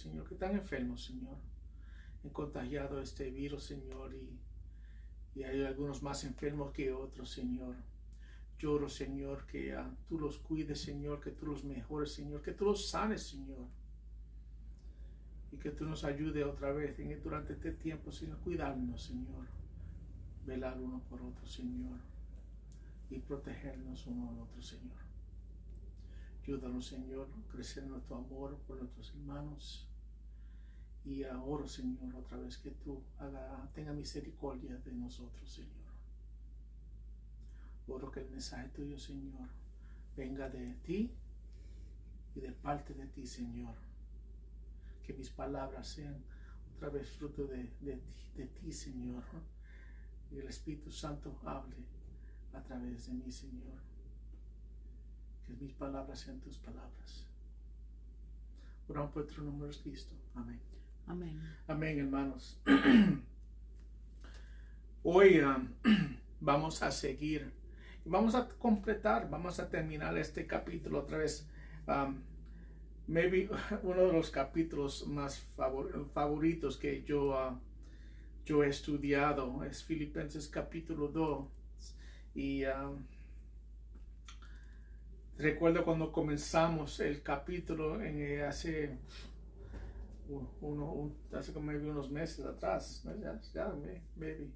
Señor, que están enfermos, Señor, han contagiado este virus, Señor, y hay algunos más enfermos que otros, Señor. Lloro, Señor, que tú los cuides, Señor, que tú los mejores, Señor, que tú los sanes, Señor. Y que tú nos ayudes otra vez durante este tiempo, Señor, cuidarnos, Señor. Velar uno por otro, Señor. Y protegernos uno al otro, Señor. Ayúdanos, Señor, a crecer nuestro amor por nuestros hermanos. Y oro, Señor, otra vez que tú tenga misericordia de nosotros, Señor. Oro que el mensaje tuyo, Señor, venga de ti y de parte de ti, Señor. Que mis palabras sean otra vez fruto de ti, Señor. Y el Espíritu Santo hable a través de mí, Señor. Que mis palabras sean tus palabras. Oramos por tu nombre, Cristo. Amén. Amén. Amén, hermanos. Hoy vamos a seguir. Vamos a completar, vamos a terminar este capítulo otra vez. Maybe uno de los capítulos más favoritos que yo he estudiado es Filipenses capítulo 2. Y recuerdo cuando comenzamos el capítulo hace como unos meses atrás, maybe.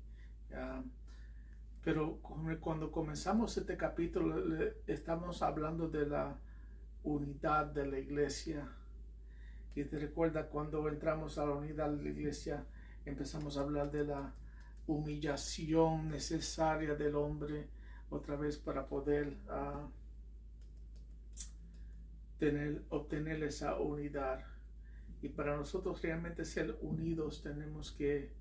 Pero cuando comenzamos este capítulo estamos hablando de la unidad de la iglesia. Y te recuerda cuando entramos a la unidad de la iglesia empezamos a hablar de la humillación necesaria del hombre otra vez para poder obtener esa unidad. Y para nosotros realmente ser unidos tenemos que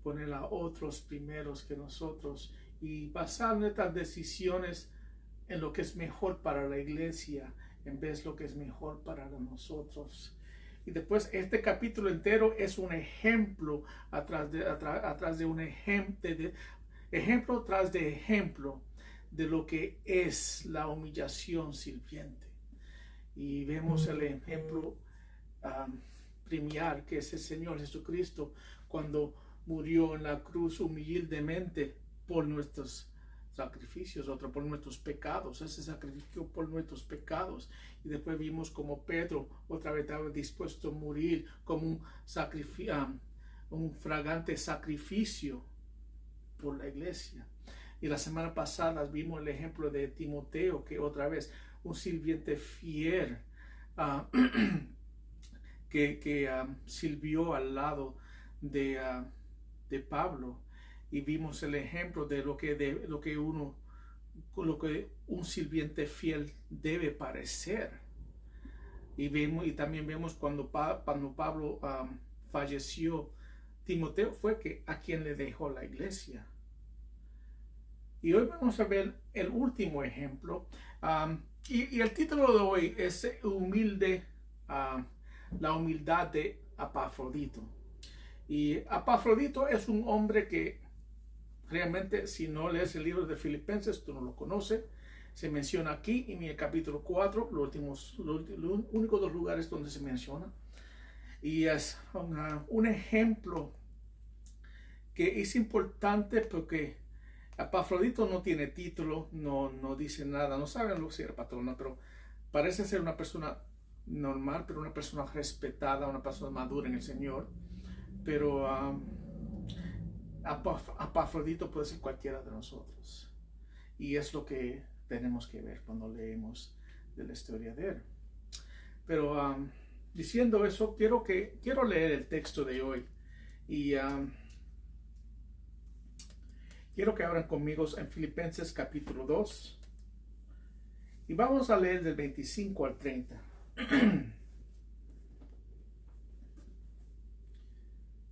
poner a otros primeros que nosotros y basar nuestras decisiones en lo que es mejor para la iglesia en vez de lo que es mejor para nosotros. Y después este capítulo entero es un ejemplo atrás de un ejemplo tras de ejemplo de lo que es la humillación sirviente. Y vemos el ejemplo premier que es el Señor Jesucristo cuando murió en la cruz humildemente por nuestros sacrificios, otro por nuestros pecados, ese sacrificio por nuestros pecados. Y después vimos como Pedro otra vez estaba dispuesto a morir como un fragante sacrificio por la iglesia. Y la semana pasada vimos el ejemplo de Timoteo, que otra vez un sirviente fiel que sirvió al lado de Pablo. Y vimos el ejemplo de lo que un sirviente fiel debe parecer. Y también vemos cuando Pablo falleció, Timoteo fue a quien le dejó la iglesia. Y hoy vamos a ver el último ejemplo. Y el título de hoy es la humildad de Epafrodito. Y Epafrodito es un hombre que realmente, si no lees el libro de Filipenses, tú no lo conoces. Se menciona aquí en el capítulo 4, los únicos dos lugares donde se menciona. Y es un ejemplo que es importante porque Epafrodito no tiene título, no dice nada, no saben lo que era patrona, pero parece ser una persona normal, pero una persona respetada, una persona madura en el Señor. Pero Epafrodito puede ser cualquiera de nosotros. Y es lo que tenemos que ver cuando leemos de la historia de él. Pero diciendo eso, quiero leer el texto de hoy. Y quiero que abran conmigo en Filipenses capítulo 2. Y vamos a leer del 25 al 30.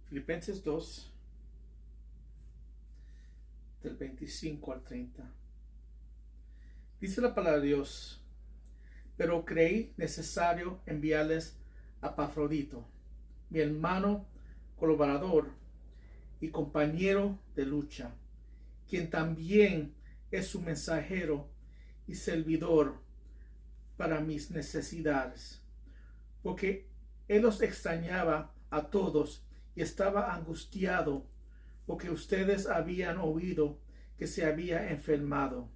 Filipenses 2, del 25 al 30. Dice la palabra de Dios: pero creí necesario enviarles a Epafrodito, mi hermano colaborador y compañero de lucha, quien también es su mensajero y servidor para mis necesidades, porque Él los extrañaba a todos y estaba angustiado porque ustedes habían oído que se había enfermado.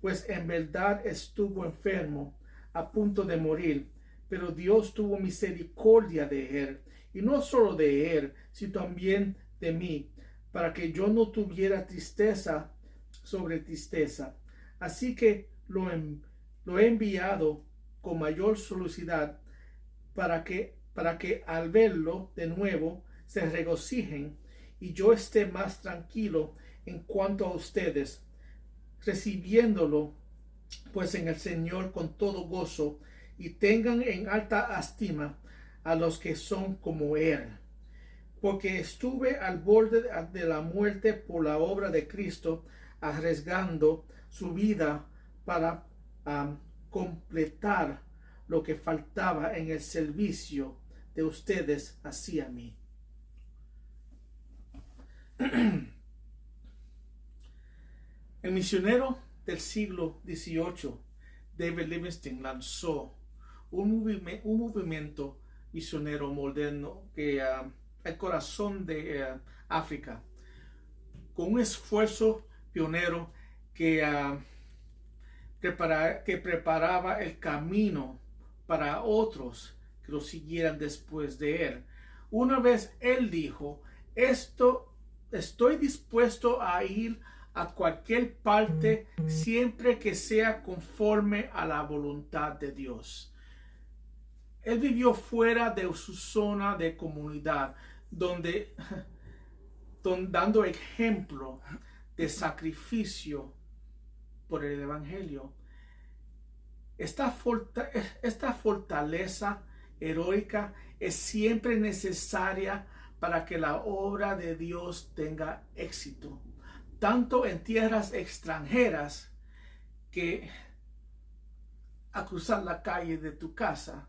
Pues en verdad estuvo enfermo, a punto de morir, pero Dios tuvo misericordia de él, y no solo de él, sino también de mí, para que yo no tuviera tristeza sobre tristeza. Así que lo he enviado con mayor solicitude para que al verlo de nuevo se regocijen y yo esté más tranquilo en cuanto a ustedes, recibiéndolo pues en el Señor con todo gozo, y tengan en alta estima a los que son como Él. Porque estuve al borde de la muerte por la obra de Cristo, arriesgando su vida para completar lo que faltaba en el servicio de ustedes hacia mí. El misionero del siglo XVIII, David Livingstone, lanzó un movimiento misionero moderno que el corazón de África, con un esfuerzo pionero que preparaba el camino para otros que lo siguieran después de él. Una vez él dijo: estoy dispuesto a ir a cualquier parte siempre que sea conforme a la voluntad de Dios. Él vivió fuera de su zona de comunidad, dando ejemplo de sacrificio por el Evangelio. Esta fortaleza heroica es siempre necesaria para que la obra de Dios tenga éxito, tanto en tierras extranjeras que a cruzar la calle de tu casa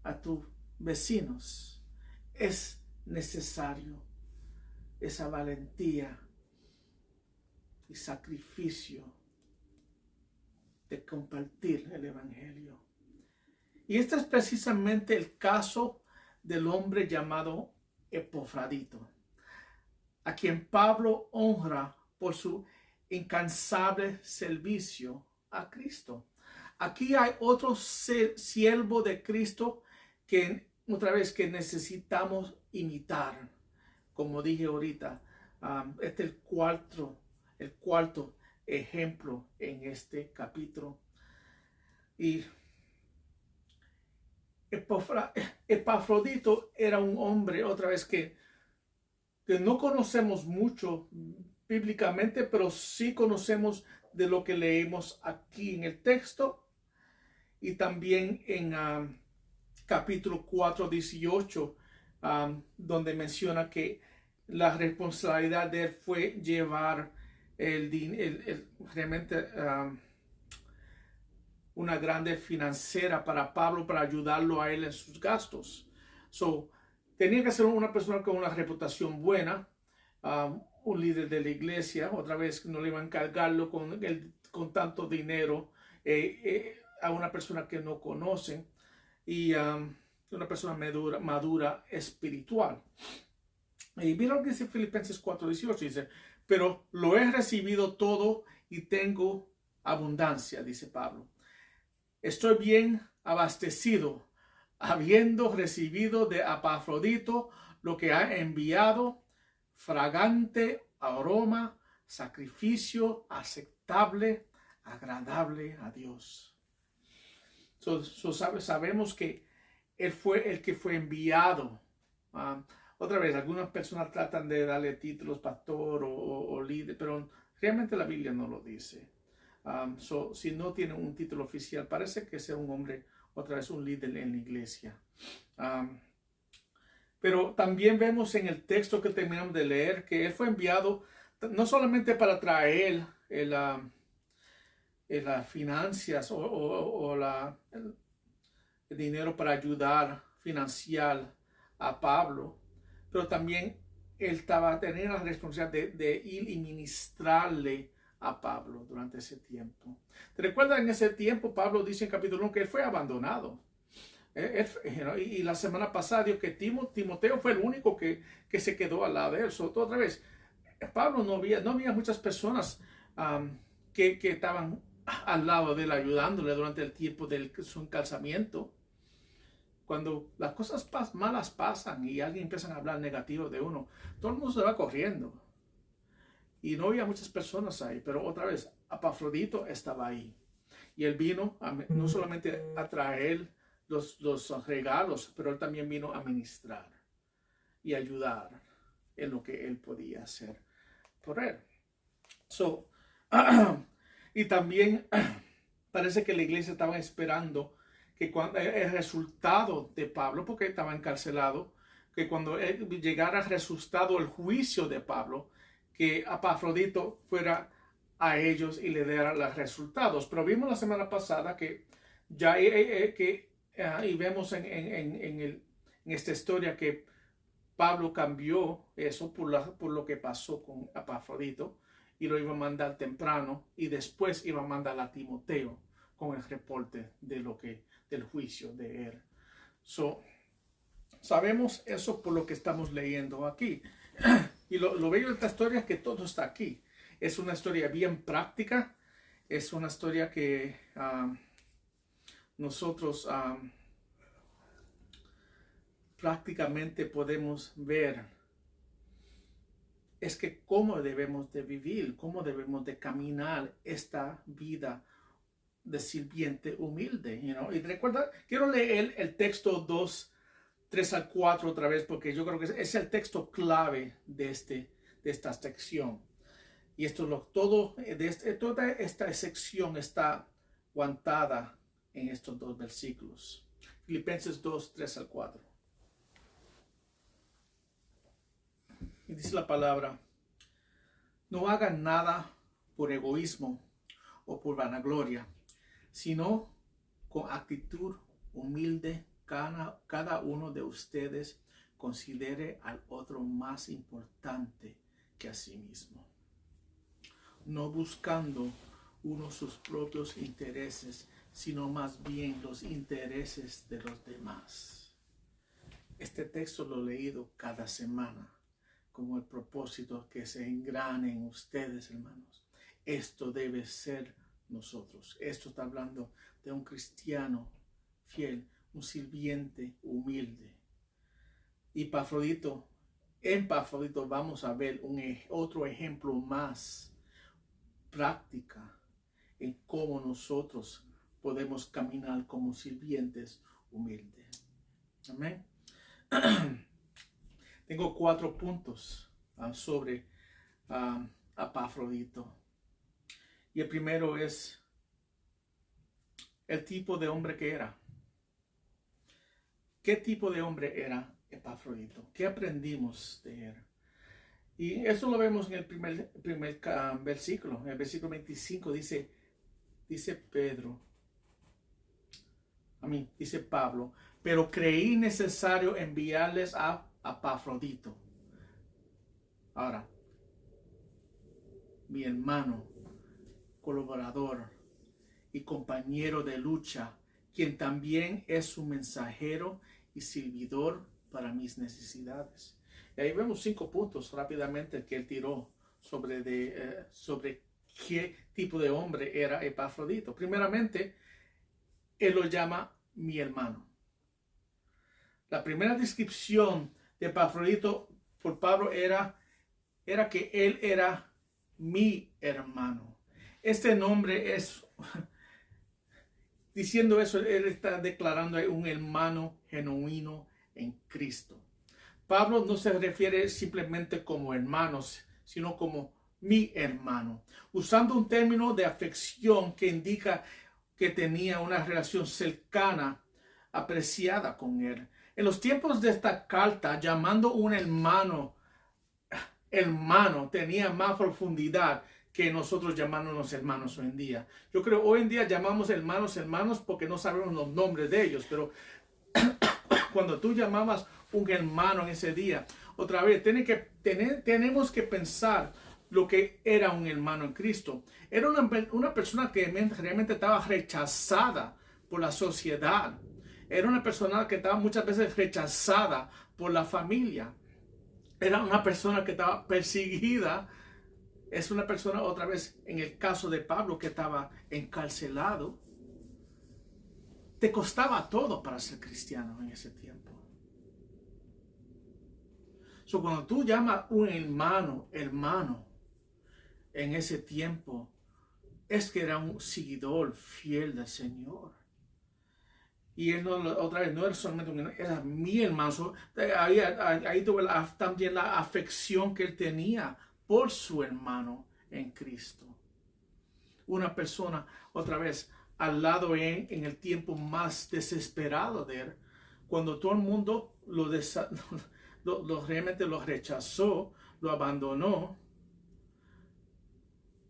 a tus vecinos. Es necesario esa valentía y sacrificio de compartir el Evangelio. Y este es precisamente el caso del hombre llamado Epafrodito, a quien Pablo honra por su incansable servicio a Cristo. Aquí hay otro siervo de Cristo que otra vez que necesitamos imitar. Como dije ahorita, este es el cuarto ejemplo en este capítulo. Y Epafrodito era un hombre, otra vez que no conocemos mucho bíblicamente, pero sí conocemos de lo que leemos aquí en el texto y también en capítulo 4, 18, donde menciona que la responsabilidad de él fue llevar realmente una grande financiera para Pablo, para ayudarlo a él en sus gastos. Tenía que ser una persona con una reputación buena, un líder de la iglesia. Otra vez no le iba a encargarlo con tanto dinero a una persona que no conocen, y una persona madura espiritual. Y mira lo que dice Filipenses 4:18, dice: pero lo he recibido todo y tengo abundancia, dice Pablo. Estoy bien abastecido, habiendo recibido de Epafrodito lo que ha enviado, fragante aroma, sacrificio aceptable, agradable a Dios. Sabemos que él fue el que fue enviado. Otra vez, algunas personas tratan de darle títulos pastor o líder, pero realmente la Biblia no lo dice. Si no tiene un título oficial, parece que sea un hombre, otra vez un líder en la iglesia. Pero también vemos en el texto que terminamos de leer que él fue enviado no solamente para traer las finanzas o el dinero para ayudar financiar a Pablo, pero también él tenía la responsabilidad de ir y ministrarle a Pablo durante ese tiempo. ¿Te recuerdas? En ese tiempo Pablo dice en capítulo 1 que él fue abandonado. Y la semana pasada dijo que Timoteo fue el único que se quedó al lado de él. Otra vez, Pablo no había muchas personas que estaban al lado de él ayudándole durante el tiempo de su encalzamiento. Cuando las cosas malas pasan y alguien empieza a hablar negativo de uno, todo el mundo se va corriendo. Y no había muchas personas ahí, pero otra vez, Epafrodito estaba ahí. Y él vino no solamente a traer los regalos, pero él también vino a ministrar y ayudar en lo que él podía hacer por él. Y también parece que la iglesia estaba esperando que cuando el resultado de Pablo, porque estaba encarcelado, que cuando llegara el resultado, el juicio de Pablo, que Epafrodito fuera a ellos y le diera los resultados. Pero vimos la semana pasada que ya y vemos en esta historia que Pablo cambió eso por lo que pasó con Epafrodito y lo iba a mandar temprano y después iba a mandar a Timoteo con el reporte del juicio de él. Sabemos eso por lo que estamos leyendo aquí. Y lo bello de esta historia es que todo está aquí. Es una historia bien práctica. Es una historia que nosotros prácticamente podemos ver. Es que cómo debemos de vivir, cómo debemos de caminar esta vida de sirviente humilde. Y recuerda, quiero leer el texto 2, 3 al 4 otra vez, porque yo creo que es el texto clave de esta sección. Y toda esta sección está aguantada en estos dos versículos. Filipenses 2, 3 al 4. Y dice la palabra: no hagan nada por egoísmo o por vanagloria, sino con actitud humilde. Cada uno de ustedes considere al otro más importante que a sí mismo, no buscando uno sus propios intereses, sino más bien los intereses de los demás. Este texto lo he leído cada semana como el propósito que se engrane en ustedes, hermanos. Esto debe ser nosotros. Esto está hablando de un cristiano fiel, un sirviente humilde. Y en Epafrodito vamos a ver otro ejemplo más práctica en cómo nosotros podemos caminar como sirvientes humildes. Amén. Tengo 4 puntos sobre Epafrodito. Y el primero es el tipo de hombre que era. ¿Qué tipo de hombre era Epafrodito? ¿Qué aprendimos de él? Y eso lo vemos en el primer versículo. En el versículo 25 dice Pablo, pero creí necesario enviarles a Epafrodito. Ahora, mi hermano, colaborador y compañero de lucha, quien también es un mensajero y servidor para mis necesidades. Y ahí vemos 5 puntos rápidamente que él tiró sobre qué tipo de hombre era Epafrodito. Primeramente, él lo llama mi hermano. La primera descripción de Epafrodito por Pablo era que él era mi hermano. Este nombre es, diciendo eso, él está declarando un hermano genuino en Cristo. Pablo no se refiere simplemente como hermanos, sino como mi hermano, usando un término de afección que indica que tenía una relación cercana, apreciada con él. En los tiempos de esta carta, llamando un hermano, tenía más profundidad que nosotros llamándonos hermanos hoy en día. Yo creo hoy en día llamamos hermanos porque no sabemos los nombres de ellos, pero cuando tú llamabas un hermano en ese día, otra vez tenemos que pensar lo que era un hermano en Cristo. Era una persona que realmente estaba rechazada por la sociedad. Era una persona que estaba muchas veces rechazada por la familia. Era una persona que estaba perseguida. Es una persona, otra vez, en el caso de Pablo, que estaba encarcelado. Te costaba todo para ser cristiano en ese tiempo. So, cuando tú llamas un hermano, en ese tiempo, es que era un seguidor fiel del Señor. Y él no, otra vez, no era solamente un hermano, era mi hermano. So, ahí tuve también la afección que él tenía por su hermano en Cristo. Una persona, otra vez, al lado en el tiempo más desesperado de él, cuando todo el mundo realmente lo rechazó, lo abandonó,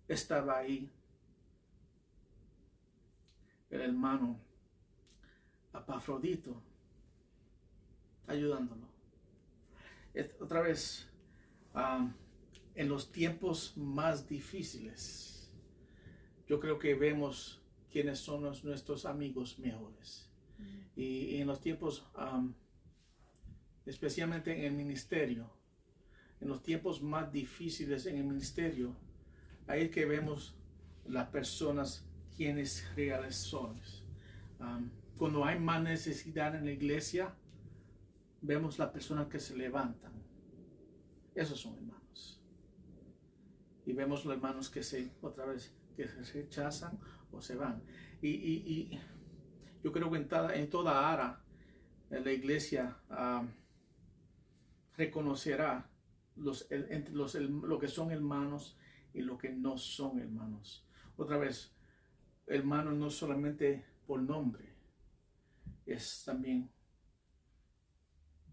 estaba ahí el hermano Epafrodito ayudándolo. Otra vez, en los tiempos más difíciles, yo creo que vemos quiénes son nuestros amigos mejores. Y en los tiempos, especialmente en el ministerio, en los tiempos más difíciles en el ministerio, ahí es que vemos las personas quienes reales son. Cuando hay más necesidad en la iglesia, vemos las personas que se levantan. Esos son hermanos. Y vemos los hermanos que otra vez, que se rechazan o se van. Y yo creo que en toda área la iglesia reconocerá lo que son hermanos y lo que no son hermanos. Otra vez, hermanos no solamente por nombre, es también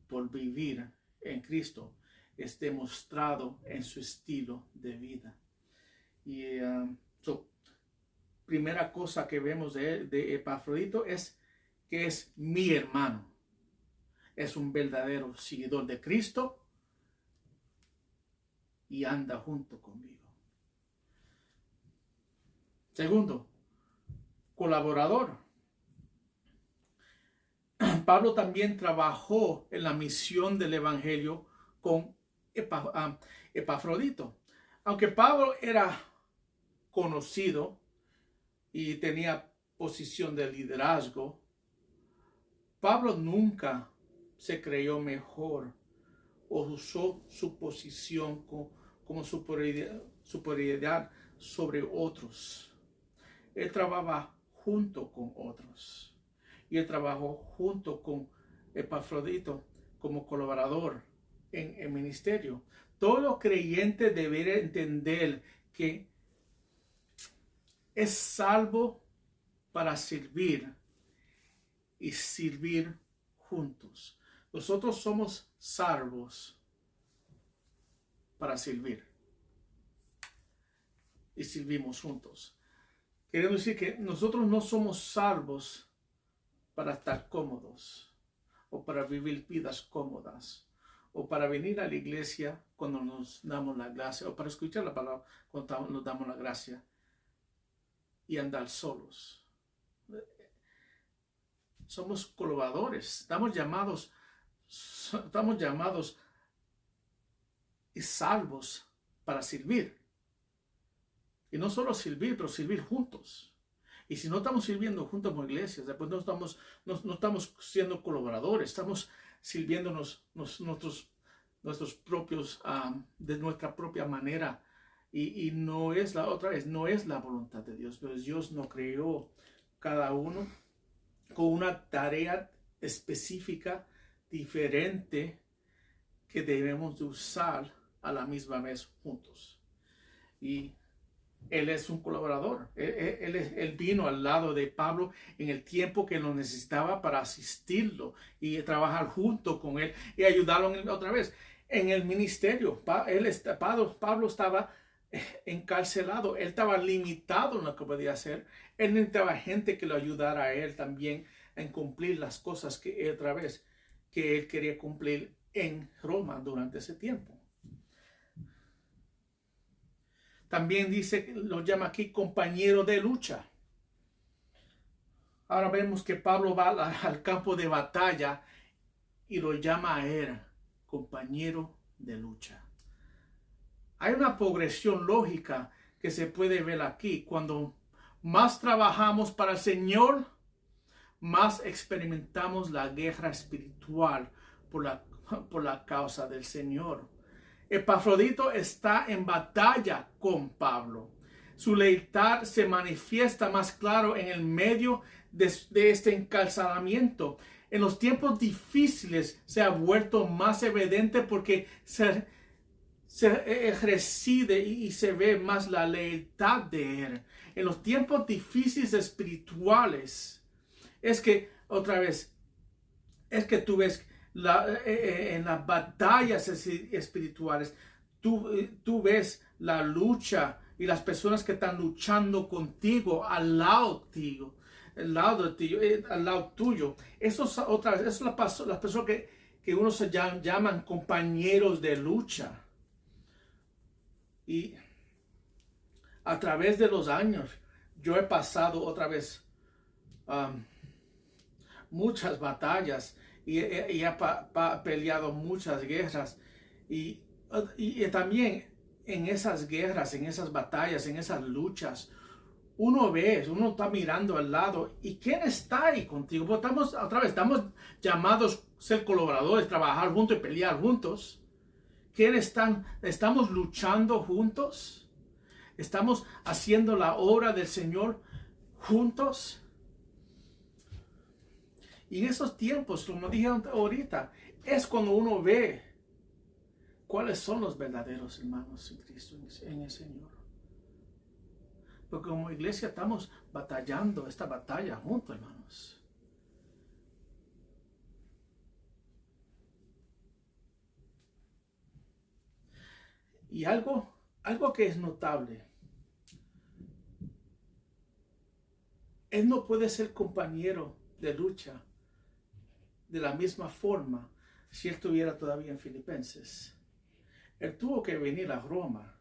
por vivir en Cristo, es demostrado en su estilo de vida. Y primera cosa que vemos de Epafrodito es que es mi hermano. Es un verdadero seguidor de Cristo y anda junto conmigo. Segundo, colaborador. Pablo también trabajó en la misión del evangelio con Epafrodito. Aunque Pablo era conocido y tenía posición de liderazgo, Pablo nunca se creyó mejor o usó su posición como superioridad sobre otros. Él trabajaba junto con otros. Y él trabajó junto con Epafrodito como colaborador en el ministerio. Todo creyente debería entender que es salvo para servir y servir juntos. Nosotros somos salvos para servir y servimos juntos. Queremos decir que nosotros no somos salvos para estar cómodos o para vivir vidas cómodas o para venir a la iglesia cuando nos damos la gracia o para escuchar la palabra cuando nos damos la gracia y andar solos. Somos colaboradores, estamos llamados y salvos para servir. Y no solo servir, pero servir juntos. Y si no estamos sirviendo juntos como iglesias, después no estamos siendo colaboradores, estamos sirviéndonos nuestros propios, de nuestra propia manera. Y no es no es la voluntad de Dios. Pero Dios nos creó cada uno con una tarea específica, diferente, que debemos de usar a la misma vez juntos. Y él es un colaborador. Él vino al lado de Pablo en el tiempo que lo necesitaba para asistirlo y trabajar junto con él y ayudarlo otra vez en el ministerio. Pablo estaba encarcelado. Él estaba limitado en lo que podía hacer. Él necesitaba gente que lo ayudara a él también en cumplir las cosas que él quería cumplir en Roma durante ese tiempo. También dice, lo llama aquí compañero de lucha. ahora vemos que Pablo va al campo de batalla y lo llama a él compañero de lucha. Hay una progresión lógica que se puede ver aquí. Cuando más trabajamos para el Señor, más experimentamos la guerra espiritual por la causa del Señor. Epafrodito está en batalla con Pablo. Su lealtad se manifiesta más claro en el medio de este encarcelamiento. En los tiempos difíciles se ha vuelto más evidente porque se reside y se ve más la lealtad de él. En los tiempos difíciles espirituales es que, otra vez, es que tú ves en las batallas espirituales, tú ves la lucha y las personas que están luchando contigo, al lado tuyo, al lado tuyo. Eso es otra vez, eso es las personas que uno se llaman compañeros de lucha. Y a través de los años, yo he pasado otra vez muchas batallas y he peleado muchas guerras. Y también en esas guerras, en esas batallas, en esas luchas, uno está mirando al lado. ¿Y quién está ahí contigo? Pues estamos llamados a ser colaboradores, trabajar juntos y pelear juntos. ¿Estamos luchando juntos? ¿Estamos haciendo la obra del Señor juntos? Y en esos tiempos, como dije ahorita, es cuando uno ve cuáles son los verdaderos hermanos en Cristo, en el Señor. Porque como iglesia estamos batallando esta batalla juntos, hermanos. Y algo que es notable. Él no puede ser compañero de lucha de la misma forma si él estuviera todavía en Filipenses. Él tuvo que venir a Roma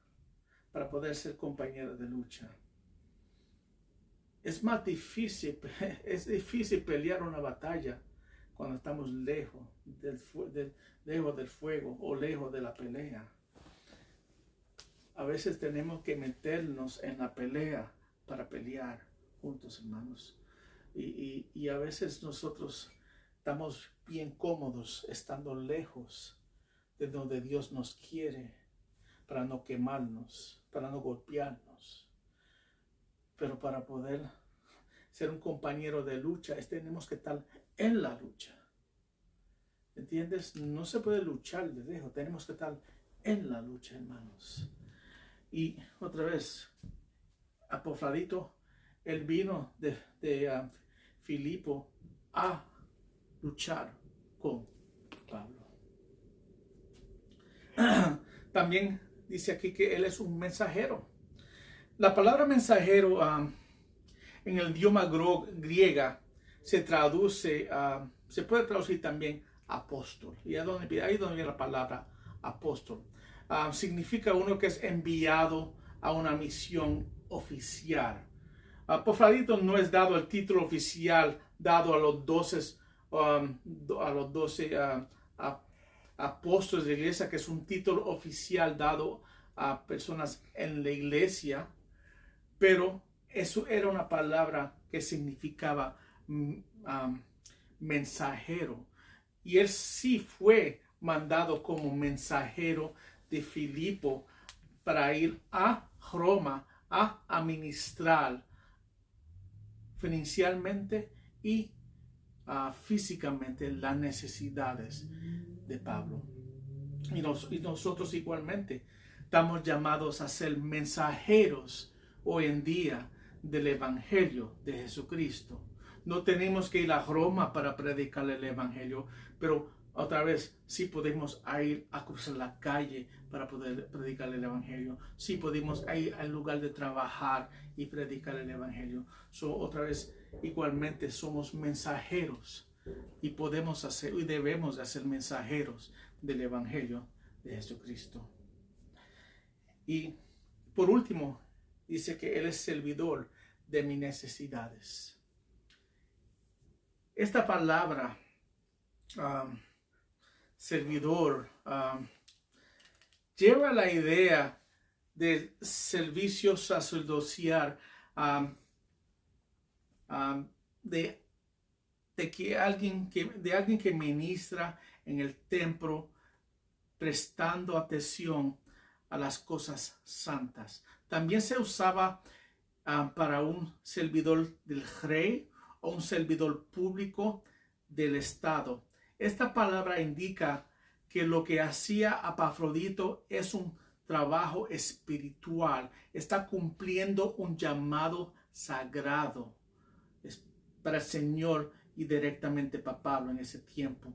para poder ser compañero de lucha. Es difícil pelear una batalla cuando estamos lejos del fuego o lejos de la pelea. A veces tenemos que meternos en la pelea para pelear juntos, hermanos. Y a veces nosotros estamos bien cómodos estando lejos de donde Dios nos quiere para no quemarnos, para no golpearnos. Pero para poder ser un compañero de lucha, tenemos que estar en la lucha. ¿Entiendes? No se puede luchar de lejos, tenemos que estar en la lucha, hermanos. Y otra vez, Epafrodito, él vino de Filipo a luchar con Pablo. También dice aquí que él es un mensajero. La palabra mensajero en el idioma griega se puede traducir también apóstol. Y ahí es donde viene la palabra apóstol. Significa uno que es enviado a una misión oficial. Epafrodito no es dado el título oficial dado a los 12 apóstoles de la iglesia, que es un título oficial dado a personas en la iglesia, pero eso era una palabra que significaba mensajero. Y él sí fue mandado como mensajero de Filipo para ir a Roma a administrar financieramente y físicamente las necesidades de Pablo. Y nosotros igualmente estamos llamados a ser mensajeros hoy en día del Evangelio de Jesucristo. No tenemos que ir a Roma para predicar el Evangelio, pero otra vez sí podemos ir a cruzar la calle para poder predicar el Evangelio. Sí podemos ir al lugar de trabajar y predicar el Evangelio. Otra vez, igualmente somos mensajeros y podemos hacer y debemos de ser mensajeros del Evangelio de Jesucristo. Y por último, dice que Él es servidor de mis necesidades. esta palabra, servidor, lleva la idea del servicio sacerdocial, de alguien que ministra en el templo, prestando atención a las cosas santas. También se usaba para un servidor del rey o un servidor público del Estado. Esta palabra indica que lo que hacía Epafrodito es un trabajo espiritual. Está cumpliendo un llamado sagrado para el Señor y directamente para Pablo en ese tiempo.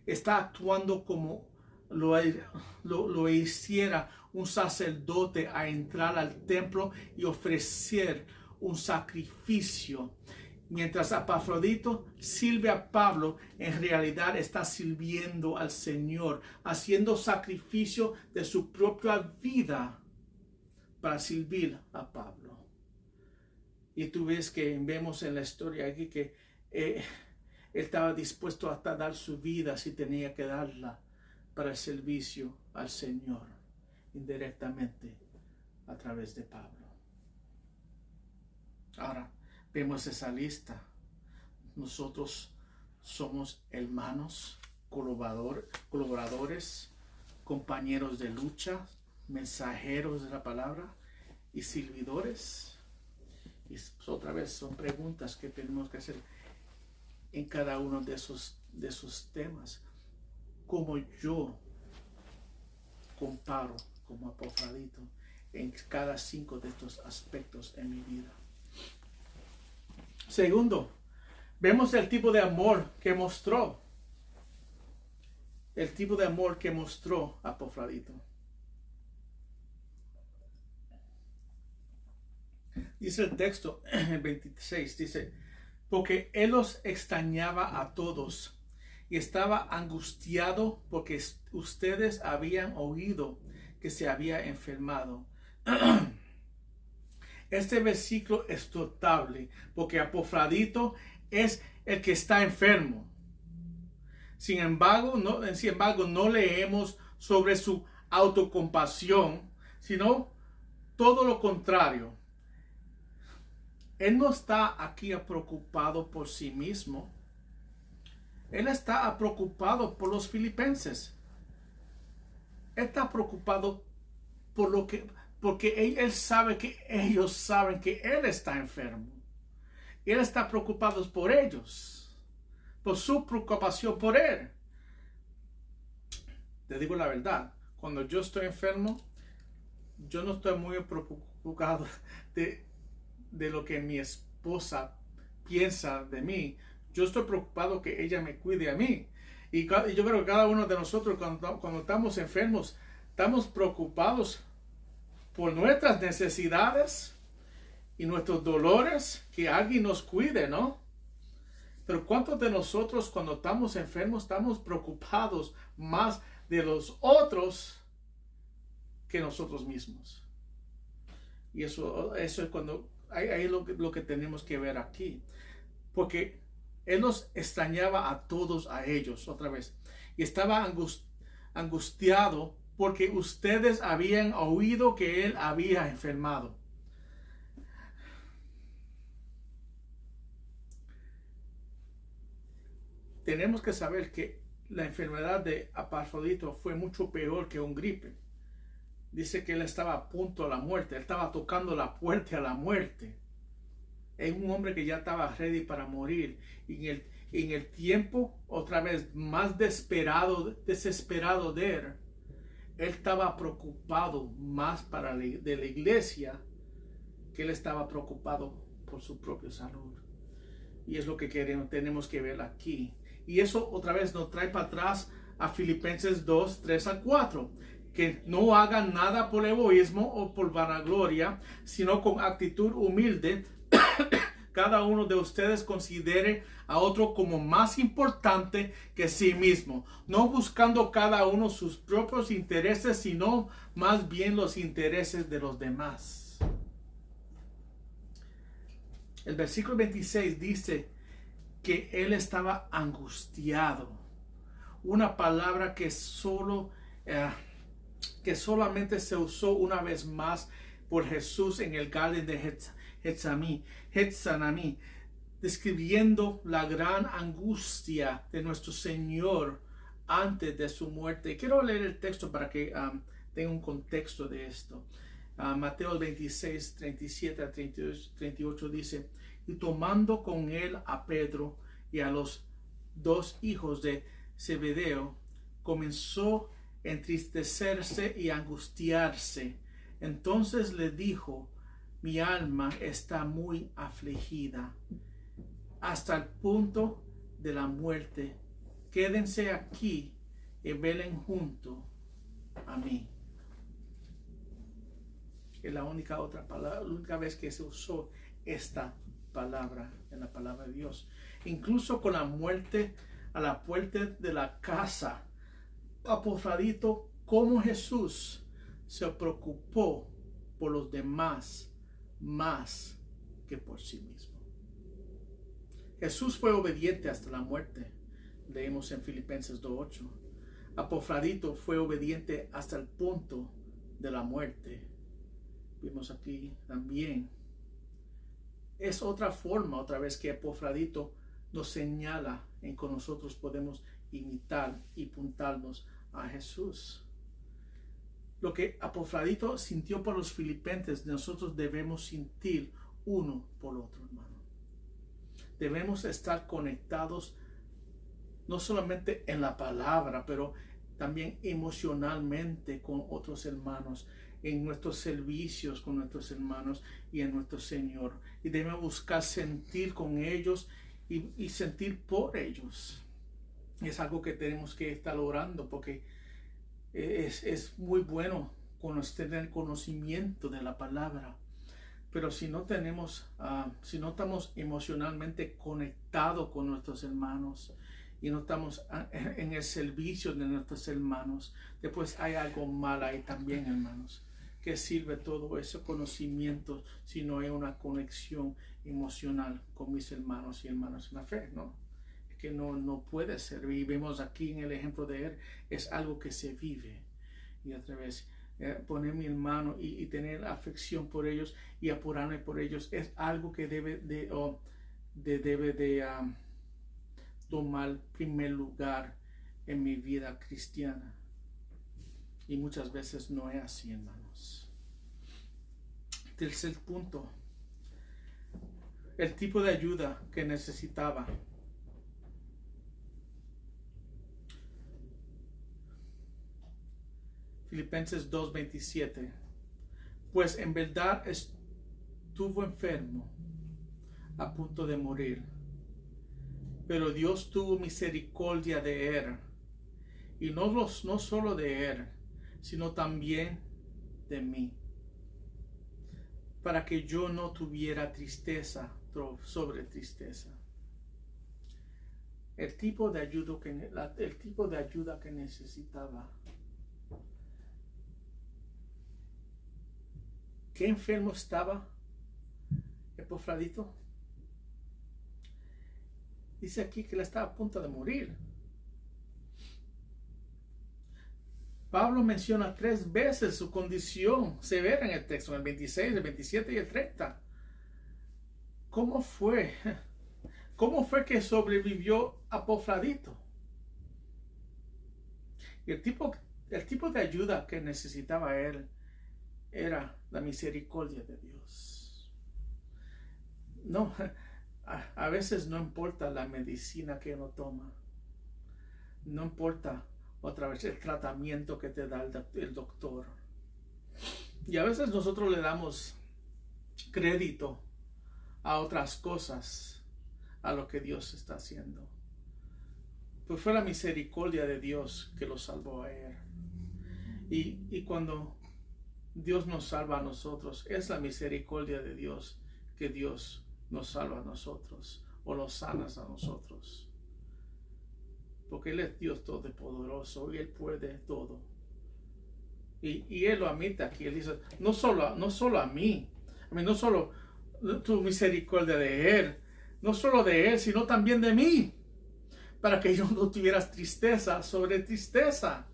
Está actuando como lo hiciera un sacerdote a entrar al templo y ofrecer un sacrificio. Mientras Epafrodito sirve a Pablo, en realidad está sirviendo al Señor, haciendo sacrificio de su propia vida para servir a Pablo. Y tú ves que vemos en la historia aquí que él estaba dispuesto hasta dar su vida si tenía que darla para el servicio al Señor, indirectamente a través de Pablo. Ahora vemos esa lista. Nosotros somos hermanos, colaboradores, compañeros de lucha, mensajeros de la palabra y servidores. Y otra vez son preguntas que tenemos que hacer en cada uno de esos temas. Como yo comparo como Epafrodito en cada 5 de estos aspectos en mi vida. Segundo, vemos el tipo de amor que mostró. El tipo de amor que mostró Epafrodito. Dice el texto, el 26, dice, porque él los extrañaba a todos y estaba angustiado porque ustedes habían oído que se había enfermado. Este versículo es notable porque Epafrodito es el que está enfermo. Sin embargo, no leemos sobre su autocompasión, sino todo lo contrario. Él no está aquí preocupado por sí mismo. Él está preocupado por los filipenses. Él está preocupado porque él sabe que ellos saben que él está enfermo. Él está preocupado por ellos, por su preocupación por él. Te digo la verdad, cuando yo estoy enfermo, yo no estoy muy preocupado de lo que mi esposa piensa de mí. Yo estoy preocupado que ella me cuide a mí. Y yo creo que cada uno de nosotros cuando estamos enfermos, estamos preocupados por nuestras necesidades y nuestros dolores, que alguien nos cuide, ¿no? Pero ¿cuántos de nosotros cuando estamos enfermos estamos preocupados más de los otros que nosotros mismos? Y eso es cuando hay lo que tenemos que ver aquí. Porque él los extrañaba a todos, a ellos, otra vez. Y estaba angustiado porque ustedes habían oído que él había enfermado. Tenemos que saber que la enfermedad de Epafrodito fue mucho peor que un gripe. Dice que él estaba a punto de la muerte. Él estaba tocando la puerta a la muerte. Es un hombre que ya estaba ready para morir. Y en el tiempo, otra vez, más desesperado de él estaba preocupado más de la iglesia, que él estaba preocupado por su propia salud. Y es lo que tenemos que ver aquí. Y eso otra vez nos trae para atrás a Filipenses 2, 3 a 4. Que no hagan nada por egoísmo o por vanagloria, sino con actitud humilde. Cada uno de ustedes considere a otro como más importante que sí mismo, no buscando cada uno sus propios intereses, sino más bien los intereses de los demás. El versículo 26 dice que él estaba angustiado. Una palabra que solamente se usó una vez más por Jesús en el Garden de Getsemaní, describiendo la gran angustia de nuestro Señor antes de su muerte. Quiero leer el texto para que tenga un contexto de esto. Mateo 26, 37 a 38 dice: y tomando con él a Pedro y a los dos hijos de Zebedeo, comenzó a entristecerse y angustiarse. Entonces le dijo: mi alma está muy afligida hasta el punto de la muerte. Quédense aquí y velen junto a mí. Es la única vez que se usó esta palabra en la palabra de Dios. Incluso con la muerte a la puerta de la casa, Epafrodito, como Jesús, se preocupó por los demás más que por sí mismo. Jesús fue obediente hasta la muerte. Leemos en Filipenses 2:8. Epafrodito fue obediente hasta el punto de la muerte. Vimos aquí también. Es otra forma, otra vez, que Epafrodito nos señala en que nosotros podemos imitar y apuntarnos a Jesús. Lo que Epafrodito sintió por los filipenses, nosotros debemos sentir uno por otro, hermano. Debemos estar conectados no solamente en la palabra, pero también emocionalmente con otros hermanos, en nuestros servicios con nuestros hermanos y en nuestro Señor. Y debemos buscar sentir con ellos y sentir por ellos. Es algo que tenemos que estar orando, porque es muy bueno tener conocimiento de la palabra. Pero si no estamos emocionalmente conectados con nuestros hermanos y no estamos en el servicio de nuestros hermanos, después hay algo mal ahí también, hermanos. ¿Qué sirve todo ese conocimiento si no hay una conexión emocional con mis hermanos y hermanas en la fe? No, es que no puede ser. Y vemos aquí en el ejemplo de él, es algo que se vive. Y otra vez, poner mi hermano y tener afección por ellos y apurarme por ellos es algo que debe tomar primer lugar en mi vida cristiana. Y muchas veces no es así, hermanos. Tercer punto: el tipo de ayuda que necesitaba. Filipenses 2:27. Pues en verdad estuvo enfermo, a punto de morir, pero Dios tuvo misericordia de él, y no solo de él, sino también de mí, para que yo no tuviera tristeza sobre tristeza. El tipo de ayuda que necesitaba. ¿Qué enfermo estaba Epafrodito? Dice aquí que él estaba a punto de morir. Pablo menciona 3 veces su condición severa en el texto, en el 26, el 27 y el 30. ¿Cómo fue que sobrevivió Epafrodito? Y el tipo de ayuda que necesitaba él era la misericordia de Dios. No, a veces no importa la medicina que uno toma, no importa otra vez el tratamiento que te da el doctor. Y a veces nosotros le damos crédito a otras cosas, a lo que Dios está haciendo. Pues fue la misericordia de Dios que lo salvó a él. Y cuando Dios nos salva a nosotros, es la misericordia de Dios que Dios nos salva a nosotros o nos sana a nosotros, porque Él es Dios todopoderoso y Él puede todo. Y Él lo admite aquí. Él dice, no solo a mí, no solo tu misericordia de Él, no solo de él, sino también de mí, para que yo no tuviera tristeza sobre tristeza,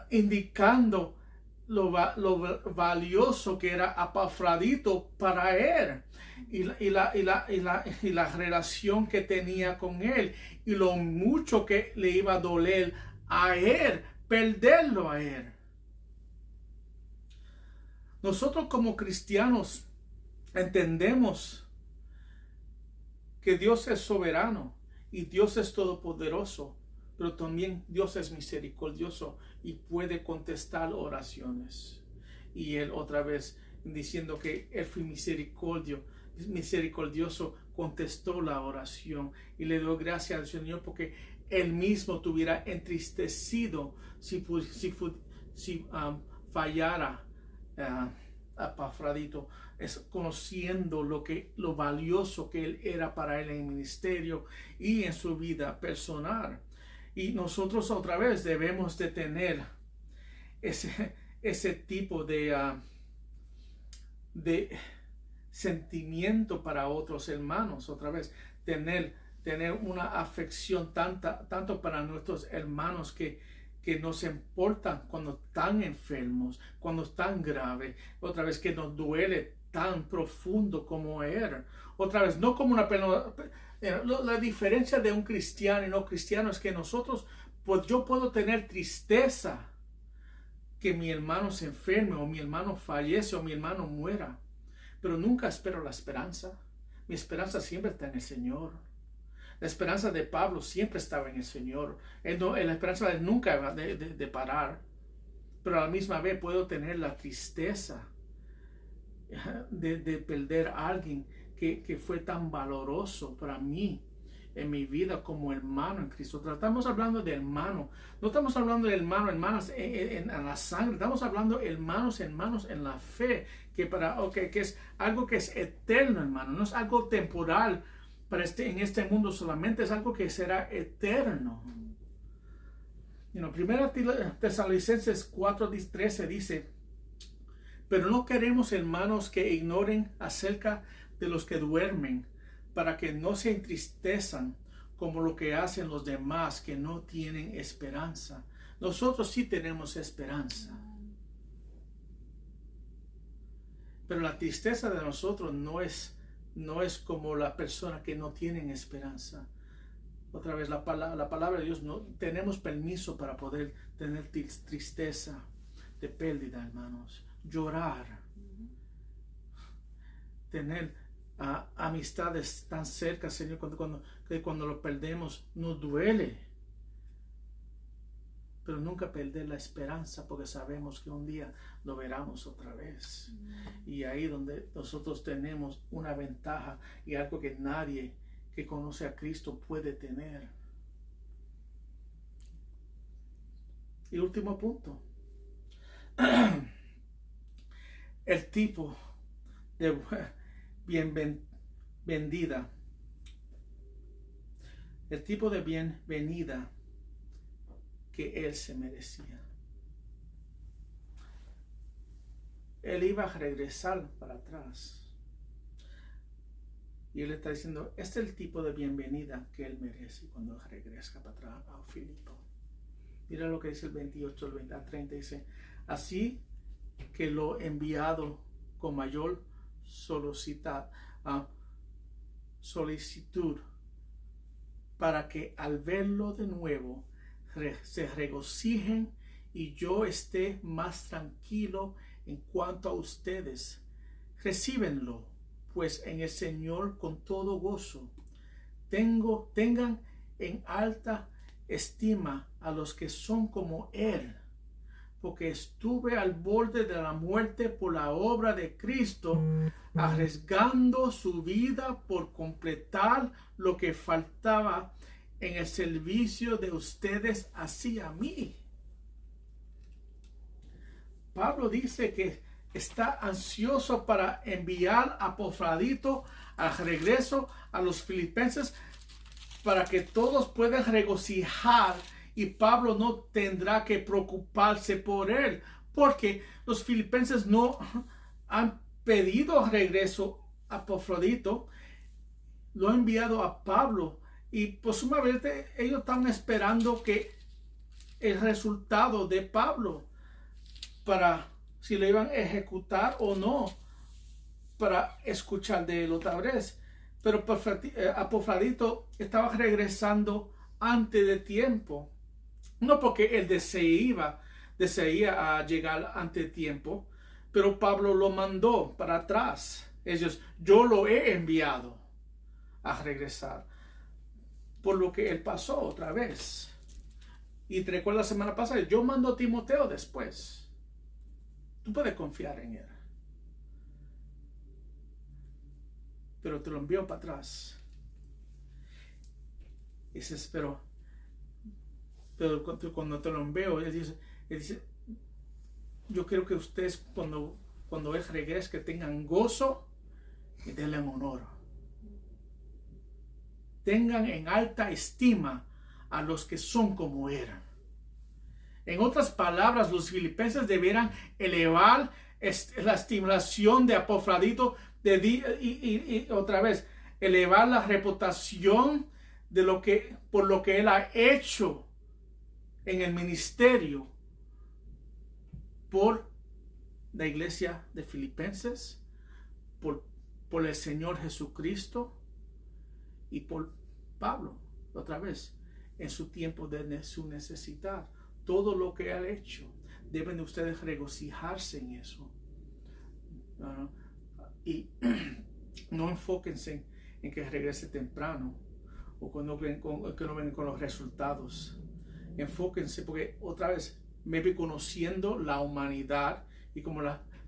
indicando lo valioso que era Epafrodito para él, y la relación que tenía con él, y lo mucho que le iba a doler a él perderlo a él. Nosotros como cristianos entendemos que Dios es soberano y Dios es todopoderoso, pero también Dios es misericordioso y puede contestar oraciones. Y él otra vez diciendo que él fue misericordioso, contestó la oración, y le doy gracias al Señor porque él mismo tuviera entristecido si fallara a Epafrodito, es conociendo lo valioso que él era para él en el ministerio y en su vida personal. Y nosotros otra vez debemos de tener ese tipo de sentimiento para otros hermanos. Otra vez, tener una afección tanto para nuestros hermanos que nos importan cuando están enfermos, cuando están graves. Otra vez, que nos duele tan profundo como él. Otra vez, no como una pena. La diferencia de un cristiano y no cristiano es que nosotros, pues yo puedo tener tristeza que mi hermano se enferme, o mi hermano fallece, o mi hermano muera, pero nunca espero la esperanza. Mi esperanza siempre está en el Señor. La esperanza de Pablo siempre estaba en el Señor. La esperanza de él nunca va de parar. Pero a la misma vez puedo tener la tristeza de perder a alguien que fue tan valoroso para mí en mi vida como hermano en Cristo. Estamos hablando de hermano. No estamos hablando de hermanas en la sangre. Estamos hablando de hermanos en la fe. Que es algo que es eterno, hermano. No es algo temporal en este mundo solamente. Es algo que será eterno. Primera Tesalonicenses 4:13 dice: pero no queremos, hermanos, que ignoren acerca de los que duermen, para que no se entristezcan como lo que hacen los demás que no tienen esperanza. Nosotros sí tenemos esperanza. Pero la tristeza de nosotros no es como la persona que no tienen esperanza. Otra vez, la palabra de Dios, no tenemos permiso para poder tener tristeza de pérdida, hermanos. Llorar. Tener amistades tan cerca, Señor, cuando lo perdemos nos duele. Pero nunca perder la esperanza, porque sabemos que un día lo veremos otra vez. Y ahí donde nosotros tenemos una ventaja y algo que nadie que conoce a Cristo puede tener. Y último punto. El tipo de bienvenida. El tipo de bienvenida que él se merecía. Él iba a regresar para atrás. Y él está diciendo, este es el tipo de bienvenida que él merece cuando regresa para atrás a Filipo. Mira lo que dice el 28 al 30. Dice, así que lo he enviado con mayor solicitud, para que al verlo de nuevo se regocijen y yo esté más tranquilo en cuanto a ustedes. Recíbenlo pues en el Señor con todo gozo. Tengan en alta estima a los que son como Él, porque estuve al borde de la muerte por la obra de Cristo, arriesgando su vida por completar lo que faltaba en el servicio de ustedes hacia mí. Pablo dice que está ansioso para enviar a Epafrodito al regreso a los filipenses, para que todos puedan regocijar y Pablo no tendrá que preocuparse por él, porque los filipenses no han pedido regreso a Epafrodito. lo ha enviado a Pablo y posiblemente ellos están esperando que el resultado de Pablo para si le iban a ejecutar o no, para escuchar de él otra vez. Pero Epafrodito estaba regresando antes de tiempo, no porque él deseaba llegar antes de tiempo, pero Pablo lo mandó para atrás. Ellos, yo lo he enviado a regresar, por lo que él pasó otra vez. Y te recuerdo la semana pasada, yo mando a Timoteo después. Tú puedes confiar en él, pero te lo envío para atrás. Y dices, pero cuando te lo envío, él dice, yo quiero que ustedes cuando él regrese, que tengan gozo y denle honor. Tengan en alta estima a los que son como eran. En otras palabras, los filipenses debieran elevar la estimación de Epafrodito y otra vez, elevar la reputación de por lo que él ha hecho en el ministerio por la iglesia de Filipenses, por el Señor Jesucristo y por Pablo, otra vez, en su tiempo de su necesidad. Todo lo que ha hecho, deben de ustedes regocijarse en eso. Y no enfóquense en que regrese temprano o que no vengan con los resultados. Enfóquense, porque otra vez, maybe conociendo la humanidad y como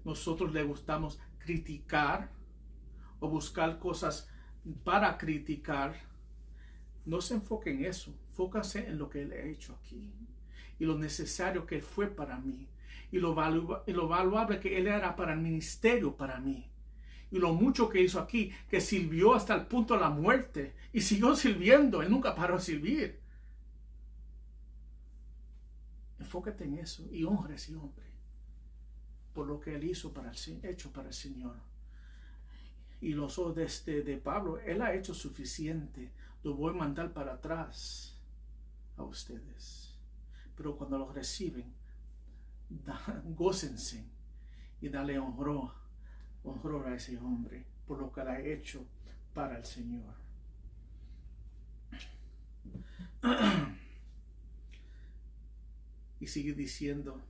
nosotros le gustamos criticar o buscar cosas para criticar, no se enfoque en eso. Enfócase en lo que él ha hecho aquí y lo necesario que él fue para mí y lo valuable que él era para el ministerio para mí y lo mucho que hizo aquí, que sirvió hasta el punto de la muerte y siguió sirviendo. Él nunca paró de servir. Enfócate en eso y honra a ese hombre por lo que él hizo hecho para el Señor. Y los ojos de Pablo, él ha hecho suficiente. Lo voy a mandar para atrás a ustedes. Pero cuando lo reciben, gócense y dale honor a ese hombre por lo que él ha hecho para el Señor. Y sigue diciendo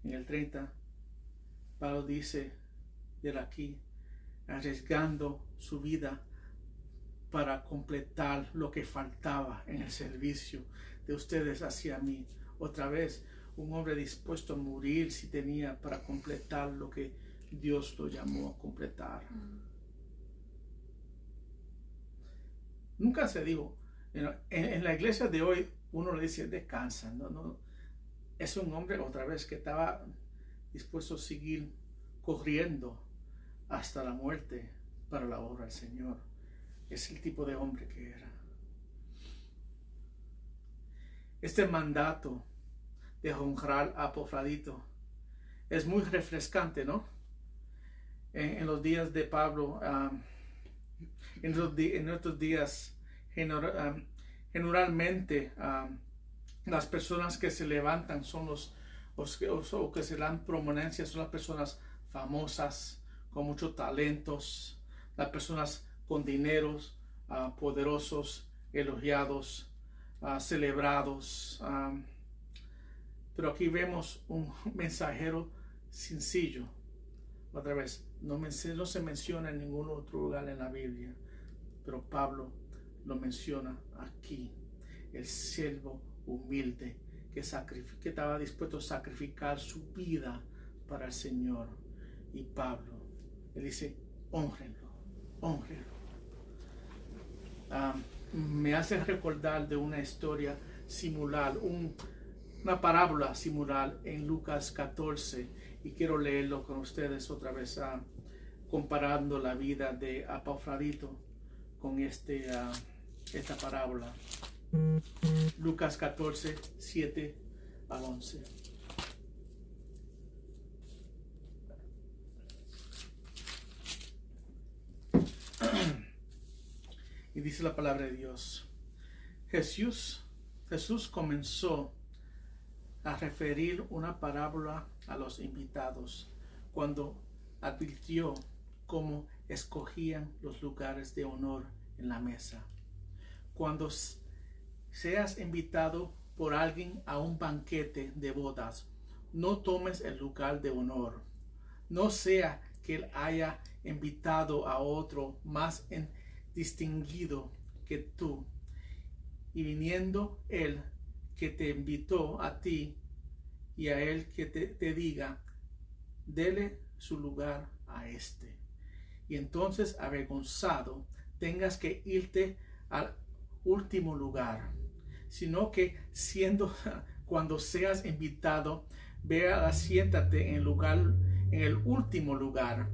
en el 30, Pablo dice de aquí, arriesgando su vida para completar lo que faltaba en el servicio de ustedes hacia mí. Otra vez, un hombre dispuesto a morir si tenía para completar lo que Dios lo llamó a completar. Nunca se dijo, en la iglesia de hoy uno le dice descansa, no, es un hombre otra vez que estaba dispuesto a seguir corriendo hasta la muerte para la obra del Señor. Es el tipo de hombre que era. Este mandato de honrar a Epafrodito es muy refrescante, ¿no? En los días de Pablo, en nuestros días, generalmente las personas que se levantan son los que se dan prominencia, son las personas famosas, con muchos talentos, las personas con dineros, poderosos, elogiados, celebrados. Pero aquí vemos un mensajero sencillo. Otra vez, no se menciona en ningún otro lugar en la Biblia, pero Pablo lo menciona aquí. El siervo humilde que estaba dispuesto a sacrificar su vida para el Señor. Y Pablo, él dice, hónrenlo. Me hace recordar de una historia similar, una parábola similar en Lucas 14, y quiero leerlo con ustedes otra vez, comparando la vida de Epafrodito con esta parábola. Lucas 14, 7 al 11. dice la palabra de Dios. Jesús comenzó a referir una parábola a los invitados cuando advirtió cómo escogían los lugares de honor en la mesa. Cuando seas invitado por alguien a un banquete de bodas, no tomes el lugar de honor. No sea que él haya invitado a otro más distinguido que tú, y viniendo él que te invitó a ti y a él que te diga, dele su lugar a este. Y entonces, avergonzado, tengas que irte al último lugar, sino que cuando seas invitado, siéntate en el último lugar,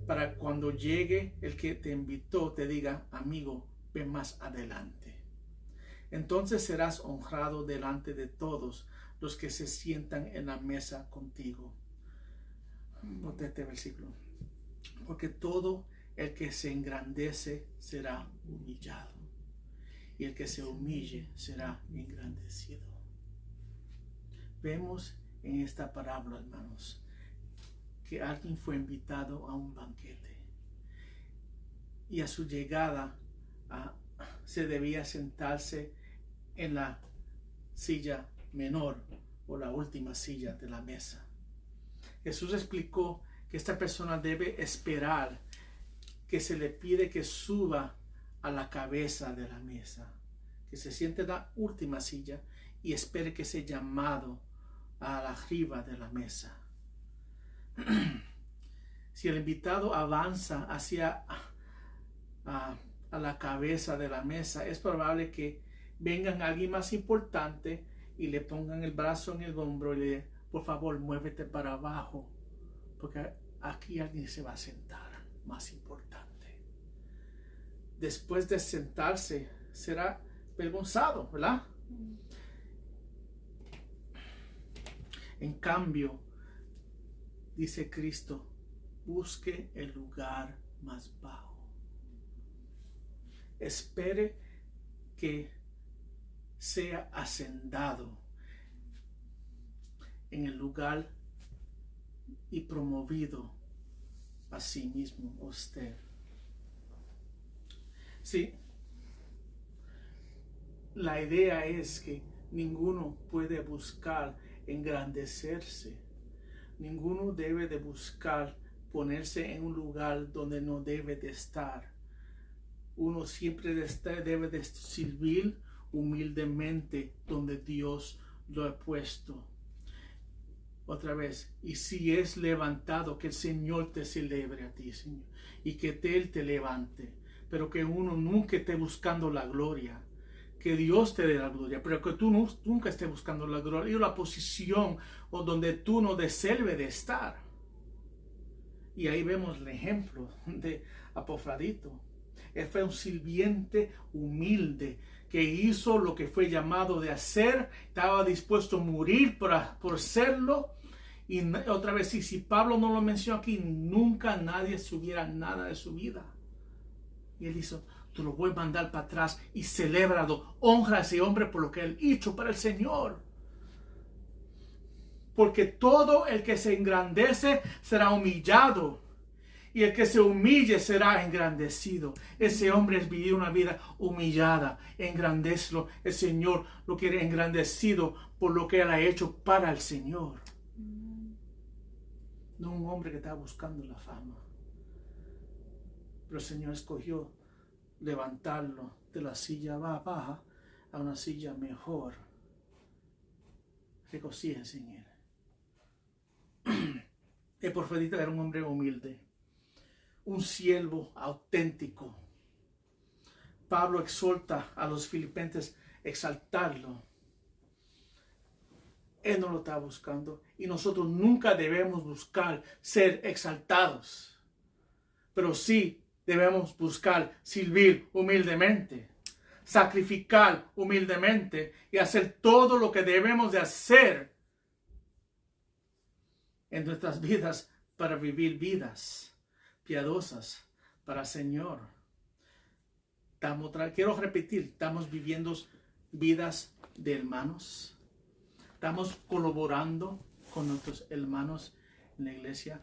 para cuando llegue el que te invitó te diga, amigo, ven más adelante. Entonces serás honrado delante de todos los que se sientan en la mesa contigo. Note este versículo. Porque todo el que se engrandece será humillado, y el que se humille será engrandecido. Vemos en esta parábola, hermanos, que alguien fue invitado a un banquete, y a su llegada se debía sentarse en la silla menor o la última silla de la mesa. Jesús explicó que esta persona debe esperar que se le pide que suba a la cabeza de la mesa, que se siente en la última silla y espere que sea llamado a la arriba de la mesa. Si el invitado avanza hacia a la cabeza de la mesa, es probable que vengan alguien más importante y le pongan el brazo en el hombro y le, por favor, muévete para abajo, porque aquí alguien se va a sentar más importante. Después de sentarse, será avergonzado, ¿verdad? En cambio, dice Cristo, busque el lugar más bajo. Espere que sea hacendado en el lugar y promovido a sí mismo usted. Sí, la idea es que ninguno puede buscar engrandecerse. Ninguno debe de buscar ponerse en un lugar donde no debe de estar. Uno siempre debe de servir humildemente donde Dios lo ha puesto. Otra vez, y si es levantado, que el Señor te celebre a ti, Señor, y que Él te levante, pero que uno nunca esté buscando la gloria, que Dios te dé la gloria, pero que tú nunca estés buscando la gloria o la posición o donde tú no desees de estar. Y ahí vemos el ejemplo de Epafrodito. Él fue un sirviente humilde que hizo lo que fue llamado de hacer, estaba dispuesto a morir por serlo. Y otra vez, si Pablo no lo mencionó aquí, nunca nadie supiera nada de su vida. Y él dijo, te lo voy a mandar para atrás y celébralo, honra a ese hombre por lo que él hizo para el Señor. Porque todo el que se engrandece será humillado, y el que se humille será engrandecido. Ese hombre es vivir una vida humillada, engrandezlo. El Señor lo quiere engrandecido por lo que él ha hecho para el Señor. No un hombre que está buscando la fama. Pero el Señor escogió levantarlo de la silla baja a una silla mejor. Regocíjense en él. Epafrodito era un hombre humilde, un siervo auténtico. Pablo exhorta a los filipenses a exaltarlo. Él no lo está buscando y nosotros nunca debemos buscar ser exaltados, pero sí debemos buscar servir humildemente, sacrificar humildemente y hacer todo lo que debemos de hacer en nuestras vidas para vivir vidas piadosas para el Señor. quiero repetir, estamos viviendo vidas de hermanos. Estamos colaborando con nuestros hermanos en la iglesia.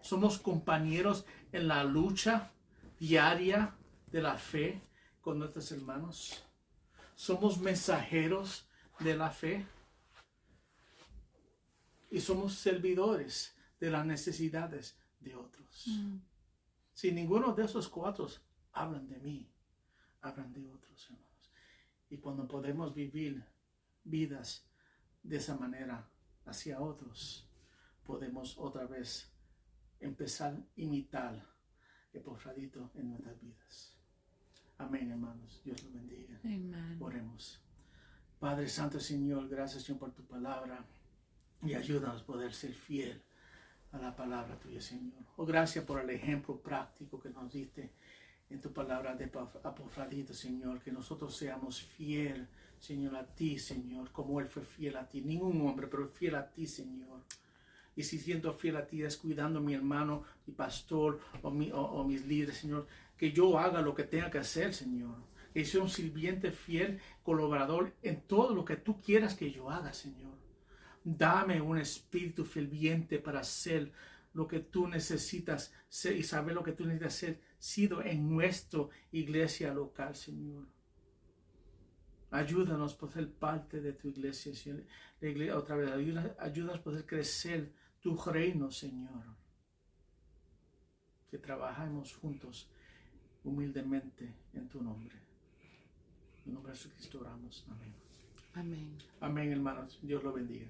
Somos compañeros en la lucha diaria de la fe con nuestros hermanos. Somos mensajeros de la fe. Y somos servidores de las necesidades de otros. Si ninguno de esos cuatro hablan de mí, hablan de otros hermanos. Y cuando podemos vivir vidas de esa manera hacia otros, podemos otra vez empezar a imitar Epafrodito en nuestras vidas. Amén, hermanos. Dios los bendiga. Amen. Oremos. Padre Santo, Señor, gracias, Señor, por tu palabra. Y ayúdanos a poder ser fiel a la palabra tuya, Señor. Oh, gracias por el ejemplo práctico que nos diste en tu palabra de Epafrodito, Señor. Que nosotros seamos fiel, Señor, a ti, Señor, como Él fue fiel a ti. Ningún hombre, pero fiel a ti, Señor. Y si siento fiel a ti, descuidando a mi hermano, mi pastor o mis líderes, Señor, que yo haga lo que tenga que hacer, Señor. Que sea un sirviente fiel, colaborador en todo lo que tú quieras que yo haga, Señor. Dame un espíritu ferviente para hacer lo que tú necesitas ser y saber lo que tú necesitas hacer sido en nuestra iglesia local, Señor. Ayúdanos por ser parte de tu iglesia, Señor. La iglesia, otra vez, ayúdanos por crecer tu reino, Señor. Que trabajemos juntos humildemente en tu nombre. En nombre de Jesucristo oramos. Amén. Amén. Amén, hermanos. Dios lo bendiga.